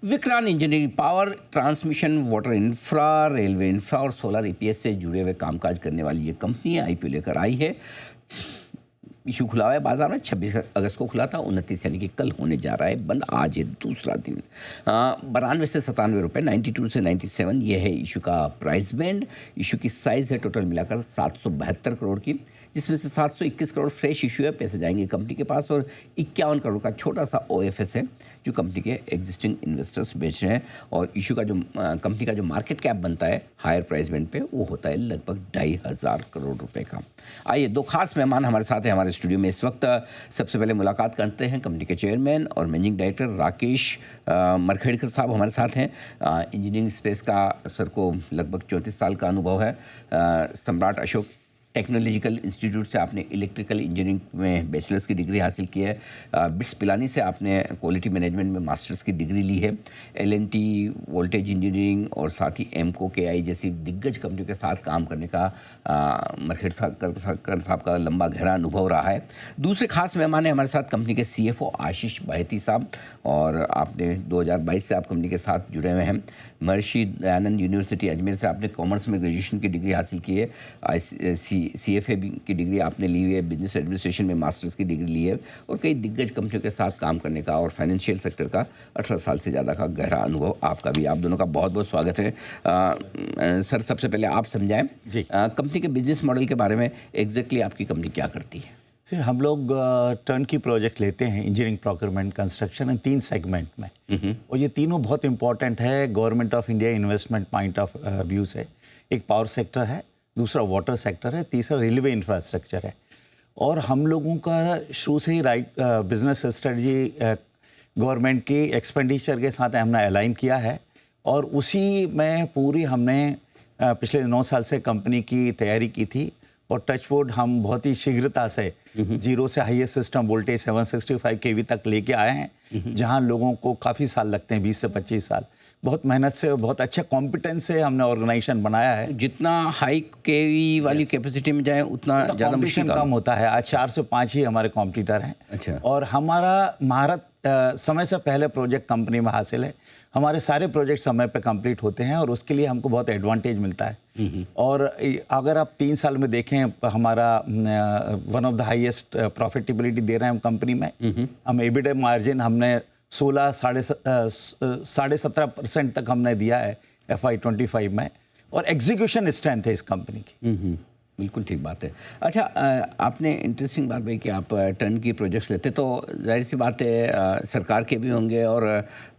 Vikrant engineering power, transmission, water infra, railway infra और solar EPS से जुड़े हुए कामकाज करने वाली ये कंपनी आईपीओ लेकर आई है। इशू खुला हुआ है बाजार में, 26 अगस्त को खुला था, 29 यानी कि कल होने जा रहा है बंद। आज है दूसरा दिन। 92 से 97 रुपये, 92 से 97 ये है इशू का प्राइस बैंड। इशू की साइज़ है टोटल मिलाकर 772 करोड़ की, जिसमें से 721 करोड़ फ्रेश इशू है, पैसे जाएंगे कंपनी के पास, और 51 करोड़ का छोटा सा ओएफएस है जो कंपनी के एग्जिस्टिंग इन्वेस्टर्स बेच रहे हैं। और इशू का जो कंपनी का जो मार्केट कैप बनता है हायर प्राइस बैंड पे, वो होता है लगभग 2500 करोड़ रुपए का। आइए, दो खास मेहमान हमारे साथ हैं हमारे स्टूडियो में इस वक्त। सबसे पहले मुलाकात करते हैं कंपनी के चेयरमैन और मैनेजिंग डायरेक्टर राकेश मरखेड़कर साहब हमारे साथ हैं। इंजीनियरिंग स्पेस का सर को लगभग 34 साल का अनुभव है। सम्राट अशोक टेक्नोलॉजिकल इंस्टीट्यूट से आपने इलेक्ट्रिकल इंजीनियरिंग में बैचलर्स की डिग्री हासिल की है। बिट्स पिलानी से आपने क्वालिटी मैनेजमेंट में मास्टर्स की डिग्री ली है। एलएनटी, वोल्टेज इंजीनियरिंग और साथ ही एमको, केआई जैसी दिग्गज कंपनियों के साथ काम करने का मरखेड़कर साहब का लंबा गहरा अनुभव रहा है। दूसरे खास मेहमान हैं हमारे साथ कंपनी के सीएफओ आशीष बहेती साहब, और आपने 2022 से आप कंपनी के साथ जुड़े हुए हैं। महर्षि दयानंद यूनिवर्सिटी अजमेर से आपने कॉमर्स में ग्रेजुएशन की डिग्री हासिल की है। सीएफए की डिग्री आपने ली हुई है, बिजनेस एडमिनिस्ट्रेशन में मास्टर्स की डिग्री ली है, और कई दिग्गज कंपनियों के साथ काम करने का और फाइनेंशियल सेक्टर का 18 साल से ज़्यादा का गहरा अनुभव आपका भी। आप दोनों का बहुत बहुत स्वागत है। सर, सबसे पहले आप समझाएं कंपनी के बिजनेस मॉडल के बारे में, एग्जैक्टली आपकी कंपनी क्या करती है? सर, हम लोग टर्न की प्रोजेक्ट लेते हैं इंजीनियरिंग, प्रोक्योरमेंट, कंस्ट्रक्शन इन 3 सेगमेंट में, और ये तीनों बहुत इंपॉर्टेंट है government of India investment point of view से। एक पावर सेक्टर है, दूसरा वाटर सेक्टर है, तीसरा रेलवे इंफ्रास्ट्रक्चर है। और हम लोगों का शुरू से ही बिजनेस स्ट्रेटजी गवर्नमेंट की एक्सपेंडिचर के साथ हमने अलाइन किया है, और उसी में पूरी हमने पिछले 9 साल से कंपनी की तैयारी की थी। और टचवुड हम बहुत ही शीघ्रता से जीरो से हाईएस्ट सिस्टम वोल्टेज 765 केवी तक लेके आए हैं, जहां लोगों को काफ़ी साल लगते हैं, 20 से 25 साल। बहुत मेहनत से, बहुत अच्छे कॉम्पिटेंस से हमने ऑर्गेनाइजेशन बनाया है। जितना हाई केवी वाली कैपेसिटी में जाए उतना ज़्यादा मुश्किल कम होता है। आज 4 से 5 ही हमारे कॉम्पिटिटर हैं। अच्छा। और हमारा महारत समय से पहले प्रोजेक्ट कंपनी में हासिल है। हमारे सारे प्रोजेक्ट समय पे कंप्लीट होते हैं, और उसके लिए हमको बहुत एडवांटेज मिलता है। और अगर आप 3 साल में देखें, हमारा one of the highest profitability दे रहे हैं हम कंपनी में। हम एबिडा मार्जिन हमने 16 साढ़े 17% तक हमने दिया है FY25 में, और एग्जीक्यूशन स्ट्रेंथ है इस कंपनी की। बिल्कुल ठीक बात है। अच्छा, आपने इंटरेस्टिंग बात भाई कि आप टर्न की प्रोजेक्ट्स लेते, तो जाहिर सी बात है सरकार के भी होंगे और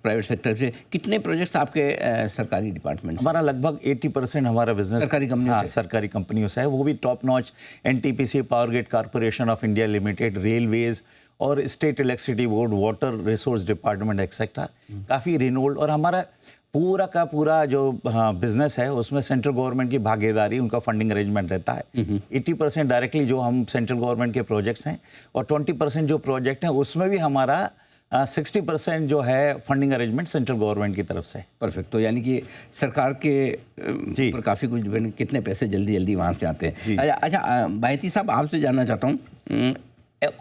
प्राइवेट सेक्टर से। कितने प्रोजेक्ट्स आपके सरकारी डिपार्टमेंट? हमारा लगभग 80% हमारा बिजनेस सरकारी कंपनियों से, सरकारी कंपनियों से है, वो भी top notch. NTPC, power grid corporation of India limited, railways और state electricity board, water resource department etcetera, काफ़ी रिनोल्ड। और हमारा पूरा का पूरा जो बिजनेस है उसमें सेंट्रल गवर्नमेंट की भागीदारी, उनका फंडिंग अरेंजमेंट रहता है। 80% डायरेक्टली जो हम सेंट्रल गवर्नमेंट के प्रोजेक्ट्स हैं, और 20% जो प्रोजेक्ट हैं उसमें भी हमारा 60% जो है फंडिंग अरेंजमेंट सेंट्रल गवर्नमेंट की तरफ से। परफेक्ट। तो यानी कि सरकार के ऊपर काफ़ी कुछ, कितने पैसे जल्दी जल्दी वहाँ से आते हैं। अच्छा, बहेती साहब, आपसे जानना चाहता हूँ,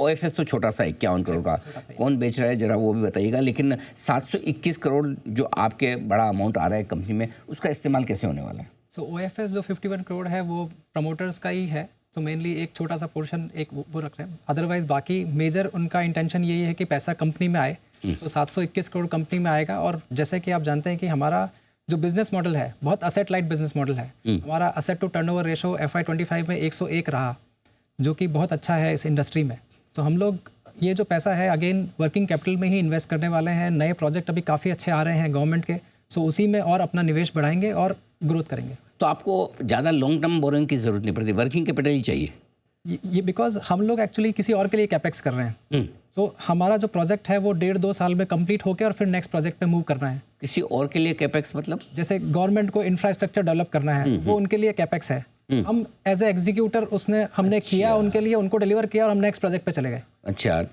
ओएफएस तो छोटा सा 51 करोड़ का, कौन बेच रहा है जरा वो भी बताइएगा। लेकिन 721 करोड़ जो आपके बड़ा अमाउंट आ रहा है कंपनी में, उसका इस्तेमाल कैसे होने वाला है? सो ओएफएस जो 51 करोड़ है वो प्रमोटर्स का ही है, तो मेनली एक छोटा सा पोर्शन एक वो रख रहे हैं। अदरवाइज बाकी मेजर उनका इंटेंशन यही है कि पैसा कंपनी में आए। तो 721 करोड़ कंपनी में आएगा। और जैसे कि आप जानते हैं कि हमारा जो बिजनेस मॉडल है बहुत असेट लाइट बिजनेस मॉडल है। हमारा asset to turnover ratio FY25 में 101 रहा, जो कि बहुत अच्छा है इस इंडस्ट्री में। तो हम लोग ये जो पैसा है अगेन वर्किंग कैपिटल में ही इन्वेस्ट करने वाले हैं। नए प्रोजेक्ट अभी काफ़ी अच्छे आ रहे हैं गवर्नमेंट के, सो उसी में और अपना निवेश बढ़ाएंगे और ग्रोथ करेंगे। तो आपको ज़्यादा लॉन्ग टर्म बोरिंग की ज़रूरत नहीं पड़ती, वर्किंग कैपिटल ही चाहिए। ये बिकॉज हम लोग एक्चुअली किसी और के लिए कैपेक्स कर रहे हैं। तो हमारा जो प्रोजेक्ट है वो 1.5-2 साल में कंप्लीट होकर और फिर नेक्स्ट प्रोजेक्ट पे मूव करना है। किसी और के लिए कैपेक्स मतलब? जैसे गवर्नमेंट को इंफ्रास्ट्रक्चर डेवलप करना है, वो उनके लिए कैपेक्स है। हम एज ए एग्जीक्यूटर उसमें हमने किया उनके लिए, उनको डिलीवर किया और हम नेक्स्ट प्रोजेक्ट पे चले गए। अच्छा,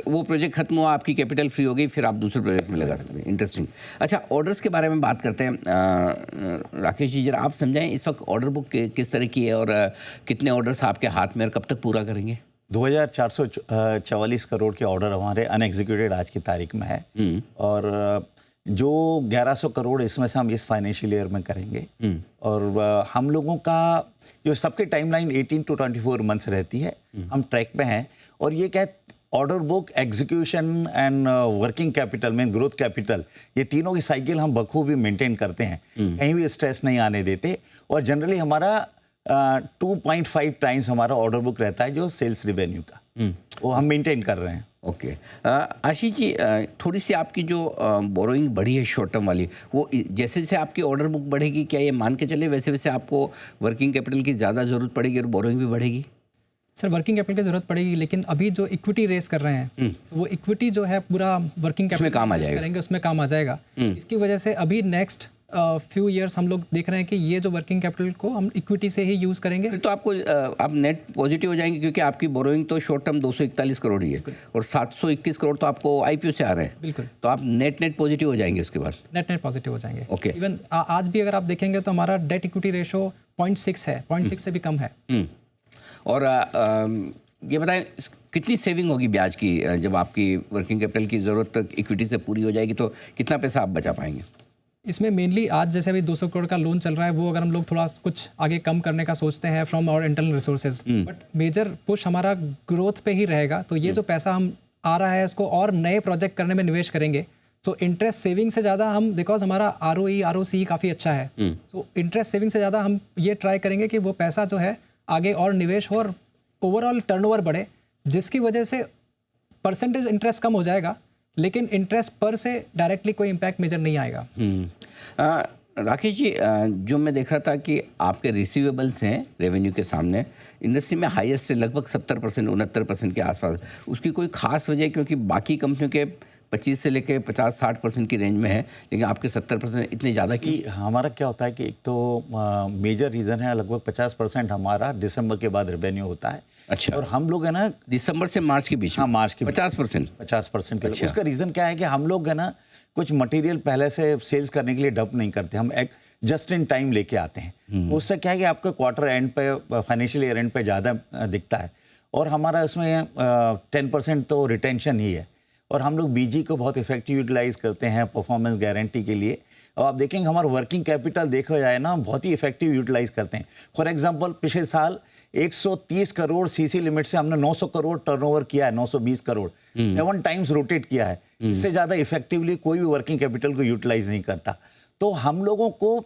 वो प्रोजेक्ट खत्म हुआ, आपकी कैपिटल फ्री हो गई, फिर आप दूसरे प्रोजेक्ट में लगा सकते हैं। इंटरेस्टिंग। अच्छा, ऑर्डर्स के बारे में बात करते हैं। राकेश जी, जरा आप समझाएं इस वक्त ऑर्डर बुक किस तरह की है और कितने ऑर्डर्स आपके हाथ में और कब तक पूरा करेंगे? 2444 करोड़ के ऑर्डर हमारे अनएग्जीक्यूटेड आज की तारीख में है। और जो 1100 करोड़ इसमें से हम इस फाइनेंशियल ईयर में करेंगे। और हम लोगों का जो सबके टाइमलाइन 18 to 24 मंथ्स रहती है, हम ट्रैक पे हैं। और ये क्या order book, execution and working capital में ग्रोथ कैपिटल, ये तीनों की साइकिल हम बखूबी मेंटेन करते हैं, कहीं भी स्ट्रेस नहीं आने देते। और जनरली हमारा 2.5 टाइम्स हमारा ऑर्डर बुक रहता है जो सेल्स रिवेन्यू का, वो हम मेंटेन कर रहे हैं। ओके आशीष जी, थोड़ी सी आपकी जो बोरोइंग बढ़ी है शॉर्ट टर्म वाली, वो जैसे जैसे आपकी ऑर्डर बुक बढ़ेगी, क्या ये मान के चले वैसे वैसे आपको वर्किंग कैपिटल की ज़्यादा ज़रूरत पड़ेगी और बोरोइंग भी बढ़ेगी? सर वर्किंग कैपिटल की ज़रूरत पड़ेगी, लेकिन अभी जो इक्विटी रेस कर रहे हैं तो वो इक्विटी जो है पूरा वर्किंग कैपिटल काम आ जाएगा, करेंगे, उसमें काम आ जाएगा। इसकी वजह से अभी नेक्स्ट फ्यू इयर्स हम लोग देख रहे हैं कि ये जो वर्किंग कैपिटल को हम इक्विटी से ही यूज़ करेंगे। फिर तो आपको आप नेट पॉजिटिव हो जाएंगे, क्योंकि आपकी बोरोइंग तो शॉर्ट टर्म 241 करोड़ ही है और 721 करोड़ तो आपको आईपीओ से आ रहे हैं। बिल्कुल, तो आप नेट पॉजिटिव हो जाएंगे उसके बाद। नेट पॉजिटिव हो जाएंगे। ओके। इवन आज भी अगर आप देखेंगे तो हमारा डेट इक्विटी रेशो 0.6 है, 0.6 से भी कम है। और ये बताएं कितनी सेविंग होगी ब्याज की जब आपकी वर्किंग कैपिटल की ज़रूरत इक्विटी से पूरी हो जाएगी, तो कितना पैसा आप बचा पाएंगे? इसमें मेनली आज जैसे अभी 200 करोड़ का लोन चल रहा है, वो अगर हम लोग थोड़ा कुछ आगे कम करने का सोचते हैं from our internal resources, but major push हमारा ग्रोथ पे ही रहेगा। तो ये जो पैसा हम आ रहा है इसको और नए प्रोजेक्ट करने में निवेश करेंगे। सो इंटरेस्ट सेविंग से ज़्यादा हम, बिकॉज हमारा आरओई ROC काफ़ी अच्छा है, सो इंटरेस्ट सेविंग से ज़्यादा हम ये ट्राई करेंगे कि वो पैसा जो है आगे और निवेश हो और ओवरऑल टर्नओवर बढ़े, जिसकी वजह से परसेंटेज इंटरेस्ट कम हो जाएगा, लेकिन इंटरेस्ट पर से डायरेक्टली कोई इम्पैक्ट मेजर नहीं आएगा। राकेश जी, जो मैं देख रहा था कि आपके रिसीवेबल्स हैं रेवेन्यू के सामने इंडस्ट्री में हाईएस्ट है, लगभग 70%, 69% के आसपास। उसकी कोई खास वजह, क्योंकि बाकी कंपनियों के 25 से लेकर 50-60% की रेंज में है, लेकिन आपके 70% इतने ज़्यादा कि हमारा क्या होता है कि एक तो मेजर रीज़न है, लगभग 50% हमारा दिसंबर के बाद रेवेन्यू होता है। अच्छा। और हम लोग है ना दिसंबर से मार्च के बीच में? हाँ, मार्च के 50% के लिए। उसका रीज़न क्या है कि हम लोग है ना कुछ मटेरियल पहले से सेल्स करने के लिए डंप नहीं करते, हम एक जस्ट इन टाइम लेके आते हैं। तो उससे क्या है कि आपका क्वार्टर एंड पे, फाइनेंशियल ईयर एंड पे ज़्यादा दिखता है। और हमारा उसमें 10% तो रिटेंशन ही है। और हम लोग बीजी को बहुत इफेक्टिव यूटिलाइज करते हैं परफॉर्मेंस गारंटी के लिए। और आप देखेंगे हमारा वर्किंग कैपिटल देखा जाए ना, बहुत ही इफेक्टिव यूटिलाइज करते हैं। फॉर एग्जांपल पिछले साल 130 करोड़ सीसी लिमिट से हमने 900 करोड़ टर्नओवर किया है, 920 करोड़, 7 टाइम्स रोटेट किया है। इससे ज़्यादा इफेक्टिवली कोई भी वर्किंग कैपिटल को यूटिलाइज नहीं करता। तो हम लोगों को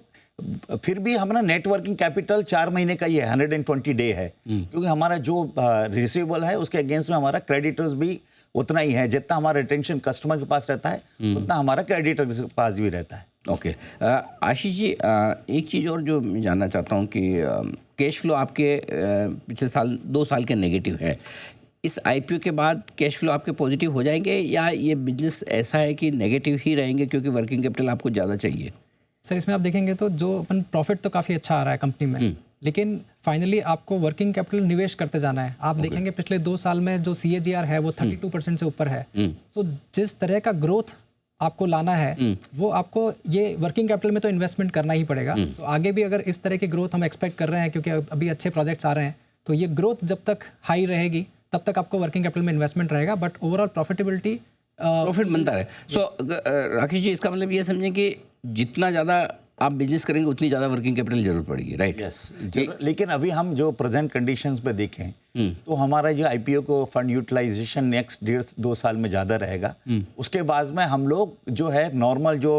फिर भी हमारा नेट वर्किंग कैपिटल 4 महीने का ही है, 120 डे है, क्योंकि हमारा जो रिसीवेबल है उसके अगेंस्ट में हमारा क्रेडिटर्स भी उतना ही है। जितना हमारा रिटेंशन कस्टमर के पास रहता है उतना हमारा क्रेडिटर के पास भी रहता है। ओके। आशीष जी, एक चीज़ और जो मैं जानना चाहता हूँ कि कैश फ्लो आपके पिछले साल 2 साल के नेगेटिव है, इस आईपीओ के बाद कैश फ्लो आपके पॉजिटिव हो जाएंगे, या ये बिजनेस ऐसा है कि नेगेटिव ही रहेंगे क्योंकि वर्किंग कैपिटल आपको ज़्यादा चाहिए? सर इसमें आप देखेंगे तो जो अपन प्रॉफिट तो काफ़ी अच्छा आ रहा है कंपनी में, लेकिन फाइनली आपको वर्किंग कैपिटल निवेश करते जाना है। आप देखेंगे पिछले 2 साल में जो CAGR है वो 32% से ऊपर है। सो जिस तरह का ग्रोथ आपको लाना है वो आपको ये वर्किंग कैपिटल में तो इन्वेस्टमेंट करना ही पड़ेगा। सो आगे भी अगर इस तरह की ग्रोथ हम एक्सपेक्ट कर रहे हैं, क्योंकि अभी अच्छे प्रोजेक्ट्स आ रहे हैं, तो ये ग्रोथ जब तक हाई रहेगी तब तक आपको वर्किंग कैपिटल में इन्वेस्टमेंट रहेगा, बट ओवरऑल प्रॉफिटेबिलिटी प्रॉफिट बनता रहे। सो राकेश जी, इसका मतलब ये समझें कि जितना ज़्यादा आप बिजनेस करेंगे उतनी ज़्यादा वर्किंग कैपिटल जरूरत पड़ेगी, राइट? यस। लेकिन अभी हम जो प्रेजेंट कंडीशंस पे देखें तो हमारा जो आईपीओ को फंड यूटिलाइजेशन नेक्स्ट 1.5-2 साल में ज़्यादा रहेगा। उसके बाद में हम लोग जो है नॉर्मल जो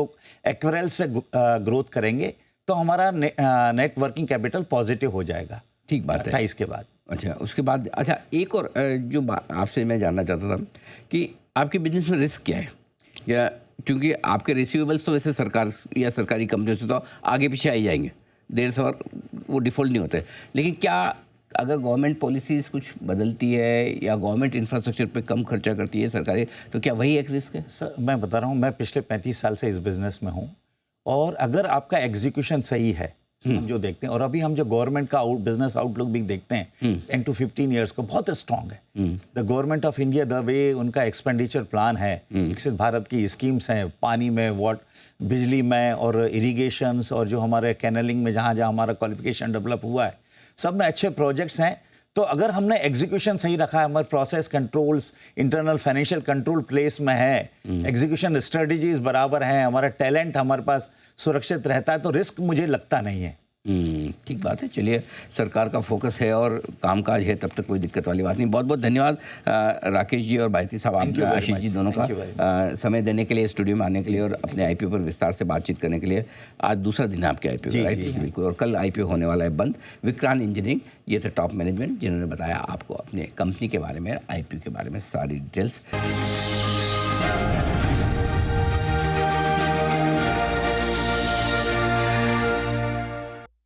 एक्वेरल से ग्रोथ करेंगे तो हमारा नेट वर्किंग कैपिटल पॉजिटिव हो जाएगा। ठीक बात है। 28 के बाद। अच्छा, उसके बाद अच्छा एक और जो आपसे मैं जानना चाहता था कि आपके बिजनेस में रिस्क क्या है, या क्योंकि आपके रिसीवेबल्स तो वैसे सरकार या सरकारी कंपनियों से तो आगे पीछे आ ही जाएंगे, देर से वो डिफ़ॉल्ट नहीं होते, लेकिन क्या अगर गवर्नमेंट पॉलिसीज़ कुछ बदलती है या गवर्नमेंट इंफ्रास्ट्रक्चर पे कम खर्चा करती है सरकारी, तो क्या वही एक रिस्क है? सर मैं बता रहा हूँ, मैं पिछले 35 साल से इस बिज़नेस में हूँ, और अगर आपका एग्जीक्यूशन सही है, हम जो देखते हैं, और अभी हम जो गवर्नमेंट का बिजनेस आउटलुक भी देखते हैं 10 to 15 ईयर्स का बहुत स्ट्रांग है। The government of India, the way उनका एक्सपेंडिचर प्लान है, विकसित भारत की स्कीम्स हैं, पानी में, बिजली में, और इरिगेशंस, और जो हमारे कैनलिंग में जहाँ जहाँ हमारा क्वालिफिकेशन डेवलप हुआ है, सब में अच्छे प्रोजेक्ट्स हैं। तो अगर हमने एग्जीक्यूशन सही रखा है, हमारे process controls, internal financial control place में है, एग्जीक्यूशन स्ट्रेटजीज बराबर हैं, हमारा टैलेंट हमारे पास सुरक्षित रहता है, तो रिस्क मुझे लगता नहीं है। ठीक बात है। चलिए, सरकार का फोकस है और कामकाज है, तब तक कोई दिक्कत वाली बात नहीं। बहुत बहुत धन्यवाद राकेश जी और भारती साहब, आप आशीष जी दोनों का समय देने के लिए, स्टूडियो में आने के लिए और अपने आईपीओ पर विस्तार से बातचीत करने के लिए। आज दूसरा दिन है आपके आईपीओ, राइट? बिल्कुल। और कल आईपीओ होने वाला है बंद। विक्रांत इंजीनियरिंग, ये थे टॉप मैनेजमेंट जिन्होंने बताया आपको अपने कंपनी के बारे में, आईपीओ के बारे में सारी डिटेल्स।